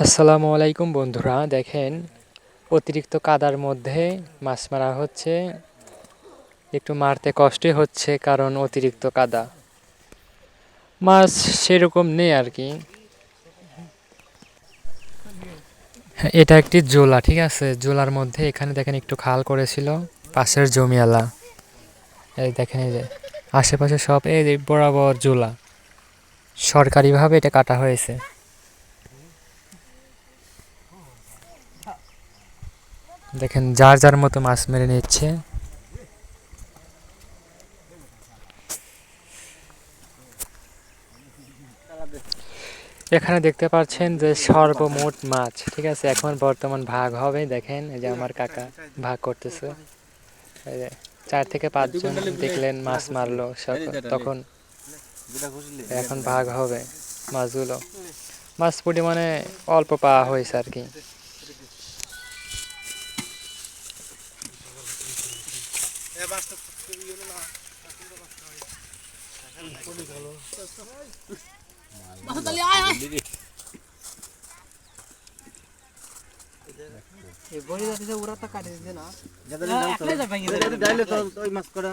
আসসালামু আলাইকুম বন্ধুরা, দেখেন অতিরিক্ত কাদার মধ্যে মাছ মারা হচ্ছে। একটু মারতে কষ্টই হচ্ছে কারণ অতিরিক্ত কাদা, মাছ সেরকম নেই আর কি। এটা একটি জোলা, ঠিক আছে, জোলার মধ্যে এখানে দেখেন একটু খাল করেছিল পাশের জমিওয়ালা। এই দেখেন, এই যে আশেপাশে সব এই যে বরাবর জোলা, সরকারিভাবে এটা কাটা হয়েছে। দেখেন যার যার মতো মাছ মেরে নিচ্ছে। এখানে দেখতে পাচ্ছেন যে সর্বমোট মাছ, ঠিক আছে, এখন বর্তমান ভাগ হবে। দেখেন এই যে আমার কাকা ভাগ করতেছে। এই যে 4 থেকে 5 জন দেখলেন মাছ মারলো তখন, এখন ভাগ হবে মাছগুলো। মাছ পরিমাণে অল্প পাওয়া হয়েছে আর কি। ওরা তো কাটে দিতে না, ডাইলে তো ওই মাছ করা,